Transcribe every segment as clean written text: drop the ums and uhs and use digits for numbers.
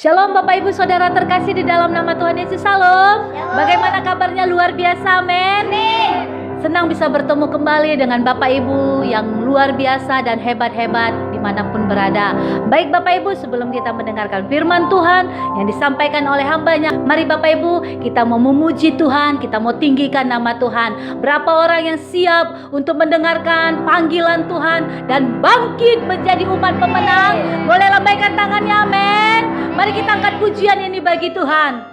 Shalom Bapak Ibu Saudara terkasih di dalam nama Tuhan Yesus. Salam. Bagaimana kabarnya? Luar biasa, amin. Senang bisa bertemu kembali dengan Bapak Ibu yang luar biasa dan hebat-hebat dimanapun berada. Baik Bapak Ibu, sebelum kita mendengarkan firman Tuhan yang disampaikan oleh hambanya, mari Bapak Ibu kita mau memuji Tuhan, kita mau tinggikan nama Tuhan. Berapa orang yang siap untuk mendengarkan panggilan Tuhan dan bangkit menjadi umat pemenang? Boleh lambaikan tangannya, amin. Mari kita angkat pujian ini bagi Tuhan.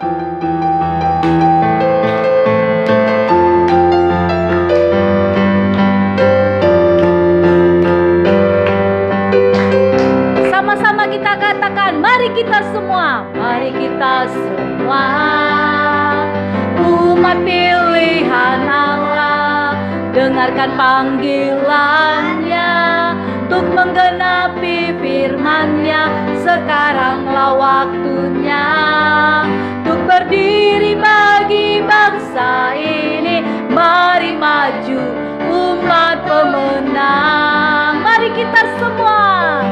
Sama-sama kita katakan, mari kita semua umat pilihan Allah, dengarkan panggilannya untuk menggenapi firman-Nya. Sekaranglah waktunya untuk berdiri bagi bangsa ini. Mari maju umat pemenang. Mari kita semua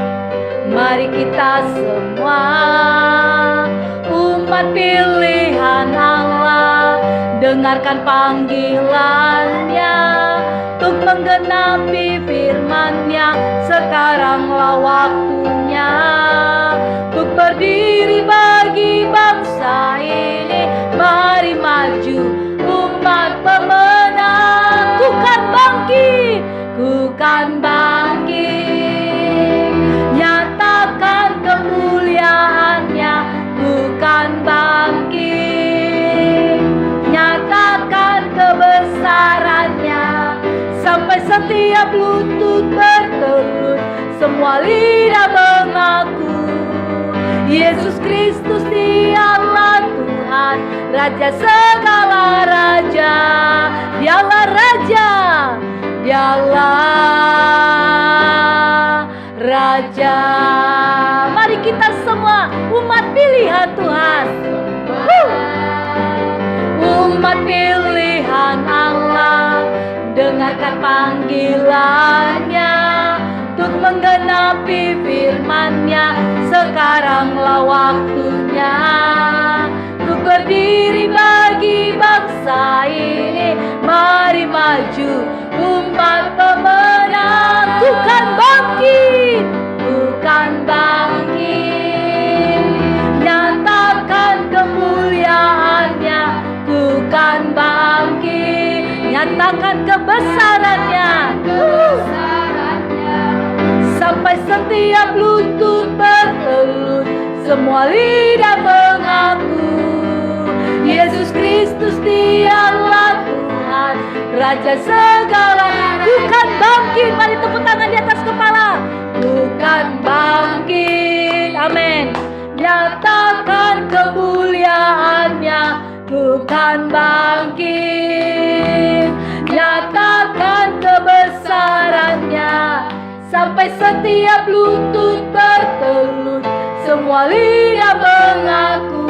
umat pilihan Allah, dengarkan panggilannya untuk menggenapi firman-Nya. Sekaranglah waktunya untuk berdiri bagi bangsa ini. Mari maju umat pemenang. Ku kan bangkit, nyatakan kemuliaan-Nya. Ku kan bangkit, nyatakan kebesaran-Nya, sampai setiap lutut bertelut, semua lidah mengaku Yesus Kristus Dialah Tuhan, Raja segala raja. Dialah Raja, Dialah Raja. Mari kita semua umat pilihan Tuhan, umat pilihan Allah, dengarkan panggilannya untuk menggenapi firman-Nya. Sekaranglah waktunya untuk berdiri bagi bangsa ini. Mari maju umat pemenang. Ku kan bangkit, nyatakan kemuliaan-Nya. Ku kan bangkit, nyatakan kebesaran-Nya, sampai setiap lutut bertelut, semua lidah mengaku Yesus Kristus Dialah Tuhan, Raja segala. Bukan bangkit, mari tepuk tangan di atas kepala. Bukan bangkit, amin. Nyatakan kemuliaan-Nya. Bukan bangkit, nyatakan kebesaran-Nya, sampai setiap lutut bertelut, semua lidah mengaku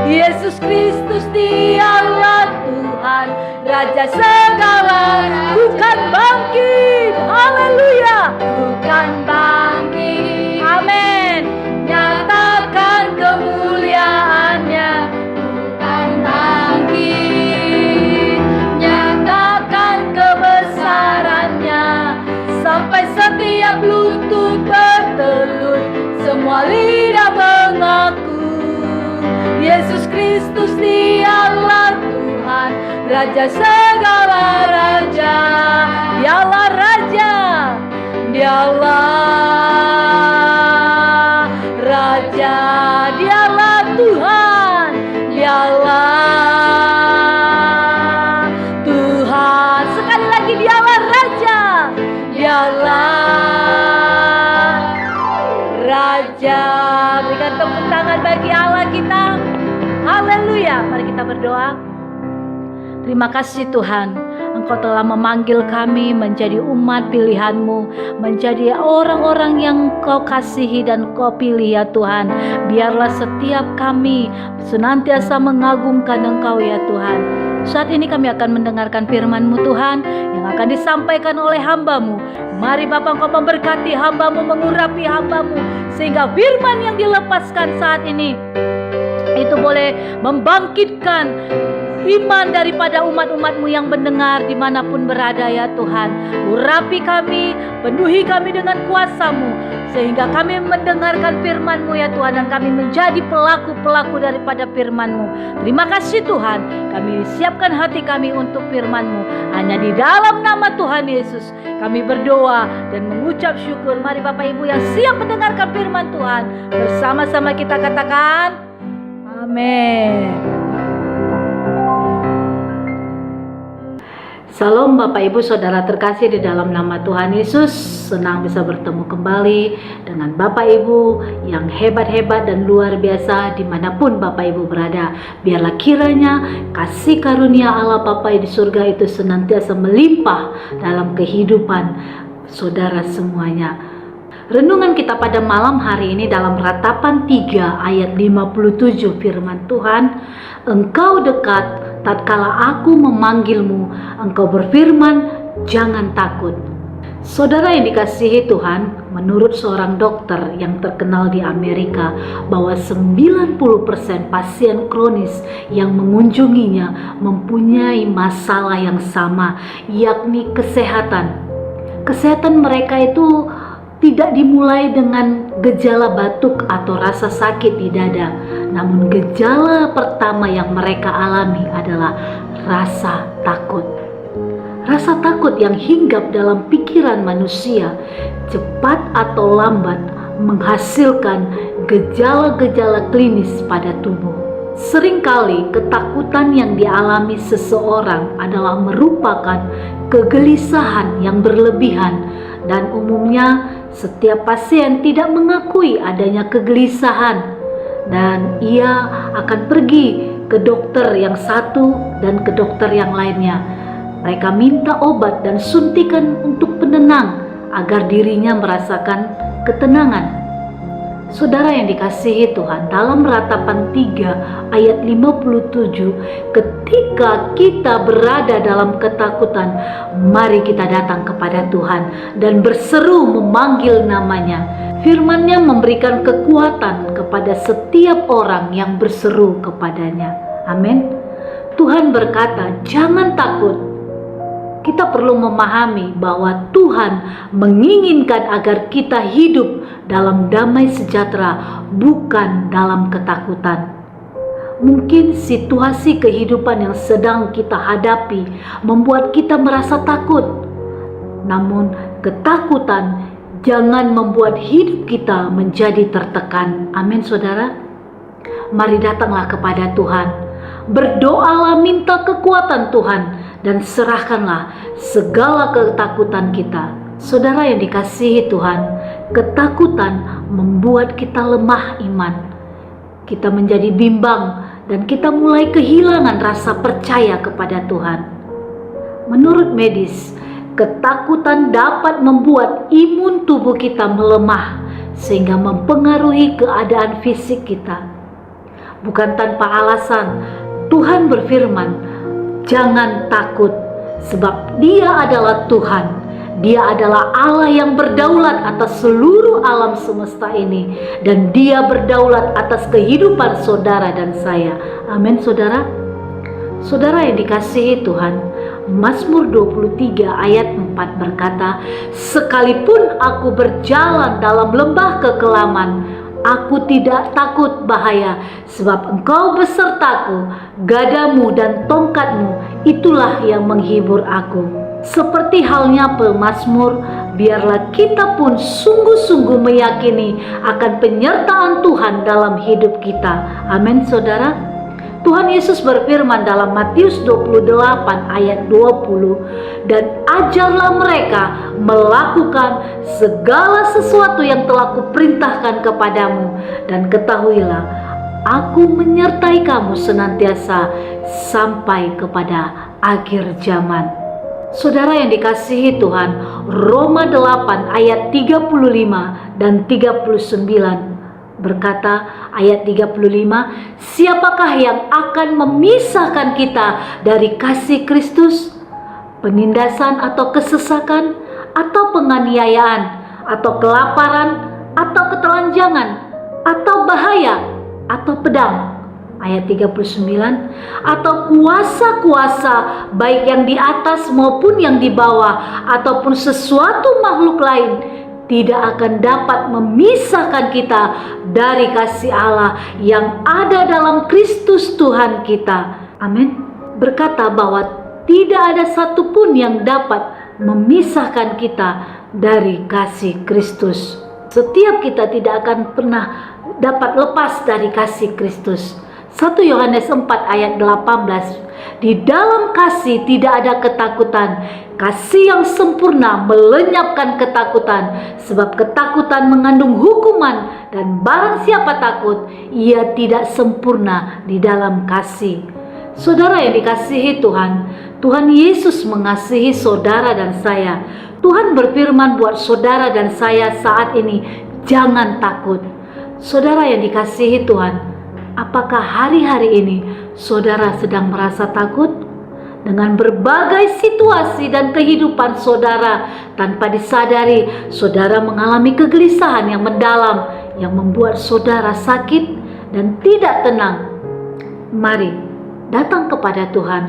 Yesus Kristus Dialah Tuhan, Raja segala. Bukan bangkit, haleluya. Bukan bangkit, amin. Nyatakan kemuliaan-Nya. Bukan bangkit, nyatakan kebesaran-Nya, sampai setiap lutut bertelut, semua lidah mengaku Yesus Kristus Dialah Tuhan, Raja segala raja. Dialah Raja, Dialah Raja, Dialah Tuhan, Dialah Tuhan. Sekali lagi, Dialah Raja, Dialah Raja. Berikan tepuk tangan bagi Allah kita. Haleluya. Mari kita berdoa. Terima kasih Tuhan, Engkau telah memanggil kami menjadi umat pilihan-Mu, menjadi orang-orang yang Kau kasihi dan Kau pilih ya Tuhan. Biarlah setiap kami senantiasa mengagungkan Engkau ya Tuhan. Saat ini kami akan mendengarkan firman-Mu Tuhan yang akan disampaikan oleh hamba-Mu. Mari Bapa, Engkau memberkati hamba-Mu, mengurapi hamba-Mu, sehingga firman yang dilepaskan saat ini itu boleh membangkitkan iman daripada umat-umat-Mu yang mendengar dimanapun berada ya Tuhan. Urapi kami, penuhi kami dengan kuasa-Mu, sehingga kami mendengarkan firman-Mu ya Tuhan, dan kami menjadi pelaku-pelaku daripada firman-Mu. Terima kasih Tuhan, kami siapkan hati kami untuk firman-Mu. Hanya di dalam nama Tuhan Yesus kami berdoa dan mengucap syukur. Mari Bapak Ibu yang siap mendengarkan firman Tuhan, bersama-sama kita katakan amin. Salam Bapak Ibu Saudara terkasih di dalam nama Tuhan Yesus. Senang bisa bertemu kembali dengan Bapak Ibu yang hebat-hebat dan luar biasa dimanapun Bapak Ibu berada. Biarlah kiranya kasih karunia Allah Bapa di surga itu senantiasa melimpah dalam kehidupan saudara semuanya. Renungan kita pada malam hari ini dalam Ratapan 3 ayat 57 firman Tuhan, Engkau dekat tatkala aku memanggilmu, engkau berfirman, jangan takut. Saudara yang dikasihi Tuhan, menurut seorang dokter yang terkenal di Amerika, bahwa 90% pasien kronis yang mengunjunginya mempunyai masalah yang sama, yakni kesehatan. Kesehatan mereka itu tidak dimulai dengan gejala batuk atau rasa sakit di dada, namun gejala pertama yang mereka alami adalah rasa takut. Rasa takut yang hinggap dalam pikiran manusia cepat atau lambat menghasilkan gejala-gejala klinis pada tubuh. Seringkali ketakutan yang dialami seseorang adalah merupakan kegelisahan yang berlebihan, dan umumnya setiap pasien tidak mengakui adanya kegelisahan, dan ia akan pergi ke dokter yang satu dan ke dokter yang lainnya. Mereka minta obat dan suntikan untuk penenang agar dirinya merasakan ketenangan. Saudara yang dikasihi Tuhan, dalam Ratapan 3 ayat 57, ketika kita berada dalam ketakutan, mari kita datang kepada Tuhan dan berseru memanggil namanya. Firman-Nya memberikan kekuatan kepada setiap orang yang berseru kepadanya. Amin. Tuhan berkata, jangan takut. Kita perlu memahami bahwa Tuhan menginginkan agar kita hidup dalam damai sejahtera, bukan dalam ketakutan. Mungkin situasi kehidupan yang sedang kita hadapi membuat kita merasa takut. Namun ketakutan jangan membuat hidup kita menjadi tertekan. Amin saudara. Mari datanglah kepada Tuhan. Berdoalah, minta kekuatan Tuhan, dan serahkanlah segala ketakutan kita. Saudara yang dikasihi Tuhan, ketakutan membuat kita lemah iman. Kita menjadi bimbang dan kita mulai kehilangan rasa percaya kepada Tuhan. Menurut medis, ketakutan dapat membuat imun tubuh kita melemah sehingga mempengaruhi keadaan fisik kita. Bukan tanpa alasan Tuhan berfirman, jangan takut, sebab Dia adalah Tuhan. Dia adalah Allah yang berdaulat atas seluruh alam semesta ini, dan Dia berdaulat atas kehidupan saudara dan saya. Amin saudara. Saudara yang dikasihi Tuhan, Mazmur 23 ayat 4 berkata, sekalipun aku berjalan dalam lembah kekelaman, aku tidak takut bahaya, sebab Engkau besertaku, gadamu dan tongkatmu, itulah yang menghibur aku. Seperti halnya pemazmur, biarlah kita pun sungguh-sungguh meyakini akan penyertaan Tuhan dalam hidup kita. Amin saudara. Tuhan Yesus berfirman dalam Matius 28 ayat 20, dan ajarlah mereka melakukan segala sesuatu yang telah kuperintahkan kepadamu, dan ketahuilah, aku menyertai kamu senantiasa sampai kepada akhir zaman. Saudara yang dikasihi Tuhan, Roma 8 ayat 35 dan 39 Berkata ayat 35, siapakah yang akan memisahkan kita dari kasih Kristus? Penindasan atau kesesakan, atau penganiayaan, atau kelaparan, atau ketelanjangan, atau bahaya, atau pedang. Ayat 39, atau kuasa-kuasa baik yang di atas maupun yang di bawah, ataupun sesuatu makhluk lain, tidak akan dapat memisahkan kita dari kasih Allah yang ada dalam Kristus Tuhan kita. Amin. Berkata bahwa tidak ada satupun yang dapat memisahkan kita dari kasih Kristus. Setiap kita tidak akan pernah dapat lepas dari kasih Kristus. 1 Yohanes 4 ayat 18, di dalam kasih tidak ada ketakutan. Kasih yang sempurna melenyapkan ketakutan, sebab ketakutan mengandung hukuman, dan barang siapa takut, ia tidak sempurna di dalam kasih. Saudara yang dikasihi Tuhan, Tuhan Yesus mengasihi saudara dan saya. Tuhan berfirman buat saudara dan saya saat ini, jangan takut. Saudara yang dikasihi Tuhan, apakah hari-hari ini saudara sedang merasa takut? Dengan berbagai situasi dan kehidupan saudara, tanpa disadari, saudara mengalami kegelisahan yang mendalam, yang membuat saudara sakit dan tidak tenang. Mari datang kepada Tuhan,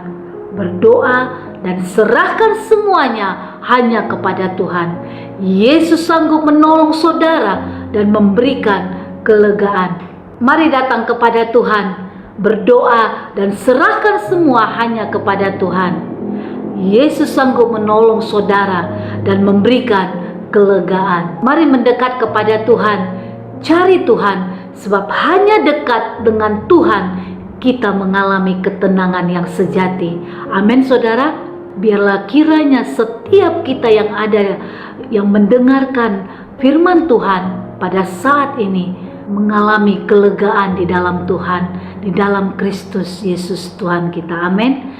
berdoa dan serahkan semuanya hanya kepada Tuhan. Yesus sanggup menolong saudara dan memberikan kelegaan. Mari datang kepada Tuhan, berdoa dan serahkan semua hanya kepada Tuhan. Yesus sanggup menolong saudara dan memberikan kelegaan. Mari mendekat kepada Tuhan, cari Tuhan, sebab hanya dekat dengan Tuhan kita mengalami ketenangan yang sejati. Amin saudara. Biarlah kiranya setiap kita yang ada, yang mendengarkan firman Tuhan pada saat ini, mengalami kelegaan di dalam Tuhan, di dalam Kristus Yesus Tuhan kita. Amin.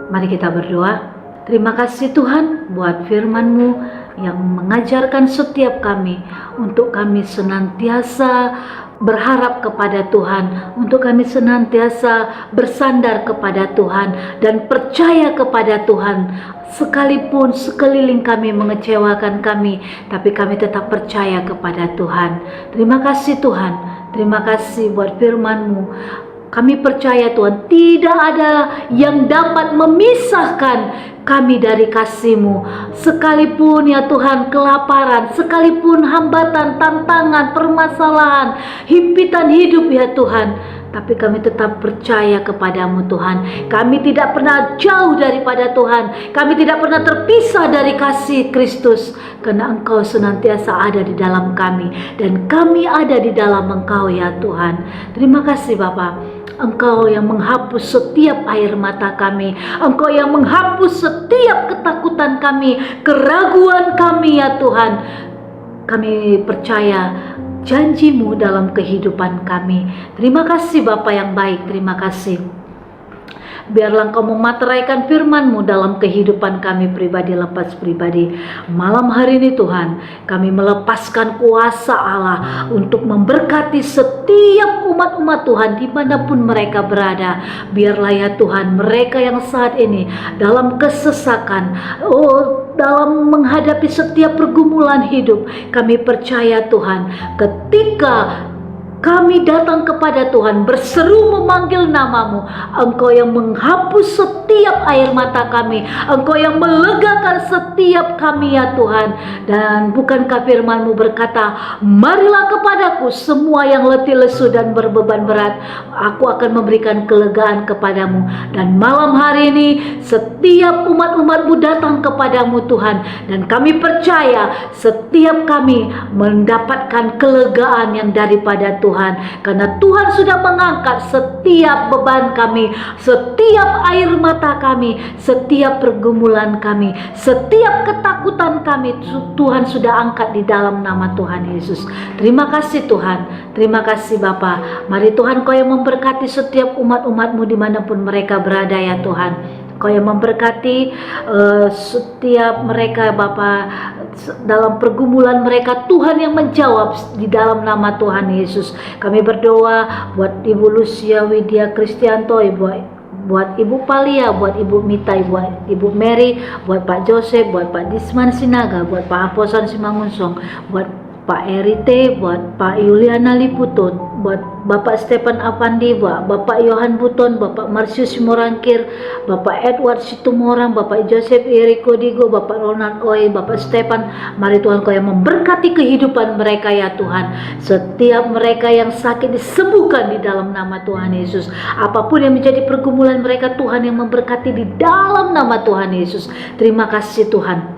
Mari kita berdoa. Terima kasih Tuhan buat firman-Mu yang mengajarkan setiap kami untuk kami senantiasa berharap kepada Tuhan, untuk kami senantiasa bersandar kepada Tuhan dan percaya kepada Tuhan. Sekalipun sekeliling kami mengecewakan kami, tapi kami tetap percaya kepada Tuhan. Terima kasih Tuhan, terima kasih buat firman-Mu. Kami percaya Tuhan, tidak ada yang dapat memisahkan kami dari kasih-Mu. Sekalipun ya Tuhan kelaparan, sekalipun hambatan, tantangan, permasalahan, himpitan hidup ya Tuhan, tapi kami tetap percaya kepadamu Tuhan. Kami tidak pernah jauh daripada Tuhan. Kami tidak pernah terpisah dari kasih Kristus, karena Engkau senantiasa ada di dalam kami, dan kami ada di dalam Engkau ya Tuhan. Terima kasih Bapa. Engkau yang menghapus setiap air mata kami. Engkau yang menghapus setiap ketakutan kami, keraguan kami ya Tuhan. Kami percaya janji-Mu dalam kehidupan kami. Terima kasih Bapa yang baik, terima kasih. Biarlah Engkau memateraikan firman-Mu dalam kehidupan kami pribadi lepas pribadi. Malam hari ini Tuhan, kami melepaskan kuasa Allah untuk memberkati setiap umat-umat Tuhan dimanapun mereka berada. Biarlah ya Tuhan, mereka yang saat ini dalam kesesakan, dalam menghadapi setiap pergumulan hidup, kami percaya Tuhan, ketika kami datang kepada Tuhan, berseru memanggil nama-Mu, Engkau yang menghapus setiap air mata kami, Engkau yang melegakan setiap kami ya Tuhan. Dan bukankah firman-Mu berkata, marilah kepadaku semua yang letih lesu dan berbeban berat, aku akan memberikan kelegaan kepadamu. Dan malam hari ini setiap umat-umat-Mu datang kepadamu Tuhan, dan kami percaya setiap kami mendapatkan kelegaan yang daripada Tuhan, karena Tuhan sudah mengangkat setiap beban kami, setiap air mata kami, setiap pergumulan kami, setiap ketakutan kami. Tuhan sudah angkat di dalam nama Tuhan Yesus. Terima kasih Tuhan, terima kasih Bapa. Mari Tuhan, Kau yang memberkati setiap umat-umat-Mu dimanapun mereka berada ya Tuhan. Kau yang memberkati setiap mereka Bapa dalam pergumulan mereka, Tuhan yang menjawab di dalam nama Tuhan Yesus. Kami berdoa buat Ibu Lucia Widya Kristianto, buat Ibu Palia, buat Ibu Mita, buat Ibu Mary, buat Pak Joseph, buat Pak Disman Sinaga, buat Pak Aposan Simangunsong, buat Pak Erite, buat Pak Yuliana Liputon, buat Bapak Stephen Avandi, buat Bapak Yohan Buton, Bapak Marsius Morangkir, Bapak Edward Situmorang, Bapak Joseph Eriko Digo, Bapak Ronald Oi, Bapak Stephen. Mari Tuhan Kau yang memberkati kehidupan mereka ya Tuhan. Setiap mereka yang sakit disembuhkan di dalam nama Tuhan Yesus. Apapun yang menjadi pergumulan mereka, Tuhan yang memberkati di dalam nama Tuhan Yesus. Terima kasih Tuhan.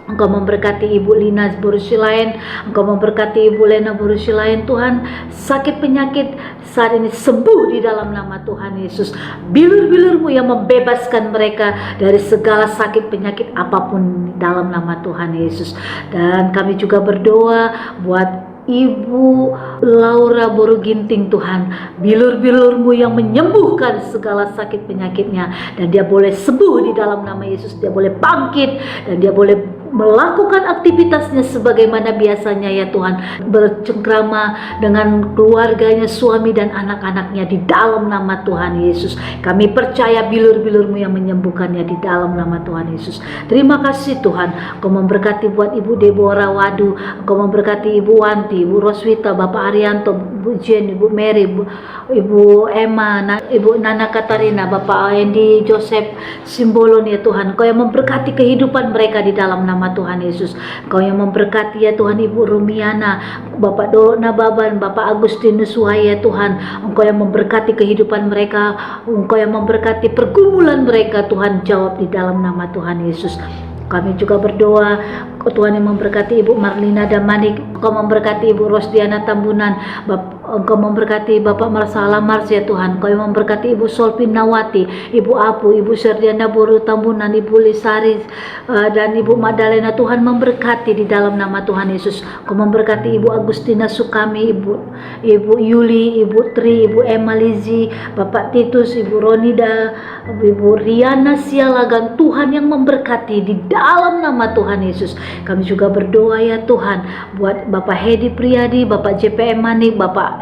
Engkau memberkati Ibu Lina Borusilayan, Engkau memberkati Ibu Lena Borusilayan. Tuhan, sakit penyakit saat ini sembuh di dalam nama Tuhan Yesus. Bilur-bilur-Mu yang membebaskan mereka dari segala sakit penyakit apapun dalam nama Tuhan Yesus. Dan kami juga berdoa buat Ibu Laura Boruginting. Tuhan, bilur-bilur-Mu yang menyembuhkan segala sakit penyakitnya, dan dia boleh sembuh di dalam nama Yesus. Dia boleh bangkit dan dia boleh melakukan aktivitasnya sebagaimana biasanya ya Tuhan, bercengkrama dengan keluarganya, suami dan anak-anaknya di dalam nama Tuhan Yesus. Kami percaya bilur-bilur-Mu yang menyembuhkannya di dalam nama Tuhan Yesus. Terima kasih Tuhan. Kau memberkati buat Ibu Deborah Wadu, Kau memberkati Ibu Wanti, Ibu Roswita, Bapak Arianto, Ibu Jen, Ibu Mary, Ibu Emma, Ibu Nana Katarina, Bapak Andy Joseph Simbolon ya Tuhan. Kau yang memberkati kehidupan mereka di dalam nama Tuhan Yesus. Kau yang memberkati ya Tuhan Ibu Rumiana, Bapak Doro Nababan, Bapak Agustinus Wahaya Tuhan. Engkau yang memberkati kehidupan mereka, Engkau yang memberkati pergumulan mereka Tuhan, jawab di dalam nama Tuhan Yesus. Kami juga berdoa Tuhan yang memberkati Ibu Marlina Damanik, Engkau memberkati Ibu Rosdiana Tambunan, Engkau memberkati Bapak Marsala Mars ya Tuhan. Engkau yang memberkati Ibu Solpin Nawati, Ibu Apu, Ibu Serdiana Boru Tambunan, Ibu Lisari dan Ibu Madalena. Tuhan memberkati di dalam nama Tuhan Yesus. Engkau memberkati Ibu Agustina Sukami, Ibu Yuli, Ibu Tri, Ibu Emma Lizi, Bapak Titus, Ibu Ronida, Ibu Riana Sialagan. Tuhan yang memberkati di dalam nama Tuhan Yesus. Kami juga berdoa ya Tuhan buat Bapak Hedi Priyadi, Bapak JPM Manik, Bapak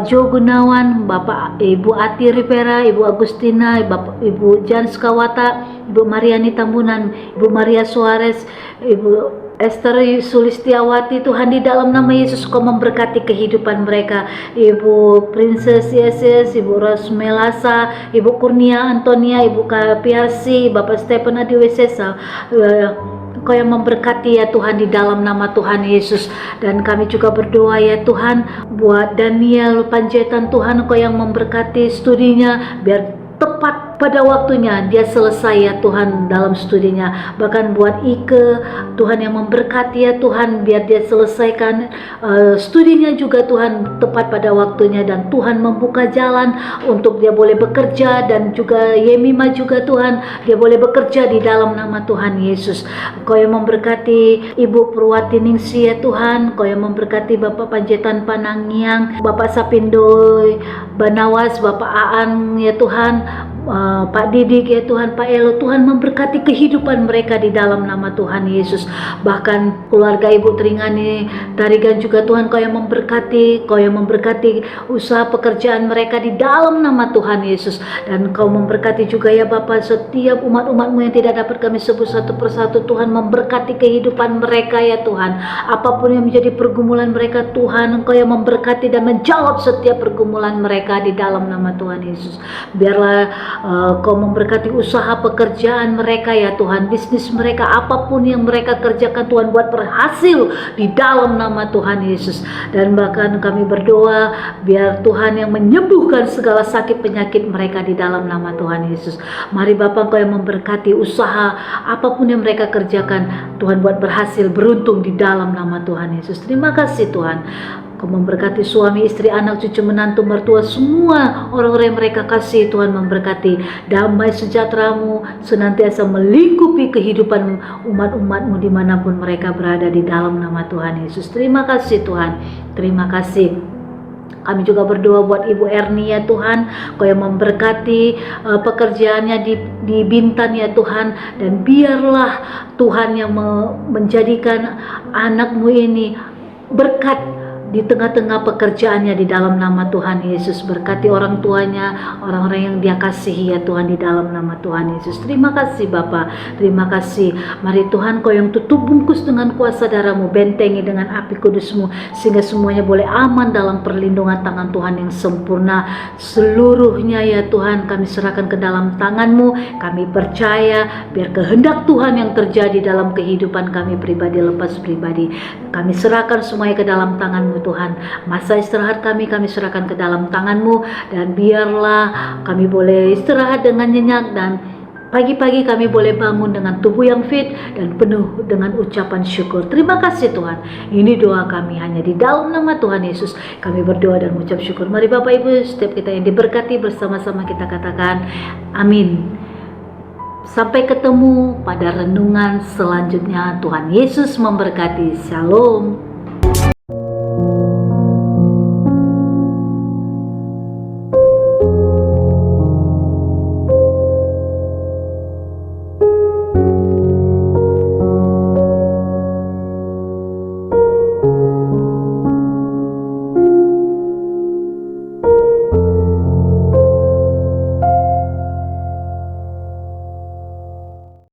Jo Gunawan, Bapak Ibu Ati Rivera, Ibu Agustina, Ibu Jan Skawata, Ibu Mariani Tambunan, Ibu Maria Suarez, Ibu Esther Sulistiawati. Tuhan, di dalam nama Yesus Kau memberkati kehidupan mereka. Ibu Princess Yesus, Ibu Rosmelasa, Ibu Kurnia Antonia, Ibu Kapiarsi, Bapak Stephen Adiwesesa. Kau yang memberkati ya Tuhan di dalam nama Tuhan Yesus. Dan kami juga berdoa ya Tuhan buat Daniel Panjaitan. Tuhan, Kau yang memberkati studinya, biar tepat pada waktunya dia selesai ya Tuhan dalam studinya. Bahkan buat Ike, Tuhan yang memberkati ya Tuhan, biar dia selesaikan studinya juga Tuhan tepat pada waktunya, dan Tuhan membuka jalan untuk dia boleh bekerja, dan juga Yemima juga Tuhan, dia boleh bekerja di dalam nama Tuhan Yesus. Kau yang memberkati Ibu Purwati Ningsi ya Tuhan. Kau yang memberkati Bapak Panjaitan Panangiang, Bapak Sapindoy Banawas, Bapak Aan ya Tuhan, Pak Didik ya Tuhan, Pak Elo. Tuhan memberkati kehidupan mereka di dalam nama Tuhan Yesus. Bahkan keluarga Ibu Teringani Tarigan juga Tuhan, Kau yang memberkati, Kau yang memberkati usaha pekerjaan mereka di dalam nama Tuhan Yesus. Dan Kau memberkati juga ya Bapa setiap umat-umat-Mu yang tidak dapat kami sebut satu persatu. Tuhan memberkati kehidupan mereka ya Tuhan. Apapun yang menjadi pergumulan mereka Tuhan, Engkau yang memberkati dan menjawab setiap pergumulan mereka di dalam nama Tuhan Yesus. Biarlah Kau memberkati usaha pekerjaan mereka ya Tuhan, bisnis mereka, apapun yang mereka kerjakan Tuhan, buat berhasil di dalam nama Tuhan Yesus. Dan bahkan kami berdoa biar Tuhan yang menyembuhkan segala sakit penyakit mereka di dalam nama Tuhan Yesus. Mari Bapa, Kau yang memberkati usaha apapun yang mereka kerjakan Tuhan, buat berhasil, beruntung di dalam nama Tuhan Yesus. Terima kasih Tuhan. Kau memberkati suami, istri, anak, cucu, menantu, mertua, semua orang-orang yang mereka kasih. Tuhan memberkati damai sejahtera-Mu senantiasa melingkupi kehidupan umat-umat-Mu dimanapun mereka berada di dalam nama Tuhan Yesus. Terima kasih Tuhan. Terima kasih. Kami juga berdoa buat Ibu Erni ya Tuhan, Kau yang memberkati pekerjaannya di Bintan ya Tuhan, dan biarlah Tuhan yang menjadikan anakmu ini berkat di tengah-tengah pekerjaannya di dalam nama Tuhan Yesus. Berkati orang tuanya, orang-orang yang dia kasihi ya Tuhan, di dalam nama Tuhan Yesus. Terima kasih Bapa, terima kasih. Mari Tuhan, Kau yang tutup bungkus dengan kuasa darah-Mu, bentengi dengan api kudus-Mu, sehingga semuanya boleh aman dalam perlindungan tangan Tuhan yang sempurna. Seluruhnya ya Tuhan kami serahkan ke dalam tangan-Mu. Kami percaya biar kehendak Tuhan yang terjadi dalam kehidupan kami pribadi lepas pribadi. Kami serahkan semuanya ke dalam tangan-Mu Tuhan. Masa istirahat kami serahkan ke dalam tangan-Mu, dan biarlah kami boleh istirahat dengan nyenyak, dan pagi-pagi kami boleh bangun dengan tubuh yang fit dan penuh dengan ucapan syukur. Terima kasih Tuhan. Ini doa kami hanya di dalam nama Tuhan Yesus. Kami berdoa dan mengucap syukur. Mari Bapak Ibu, setiap kita yang diberkati, bersama-sama kita katakan amin. Sampai ketemu pada renungan selanjutnya. Tuhan Yesus memberkati. Shalom.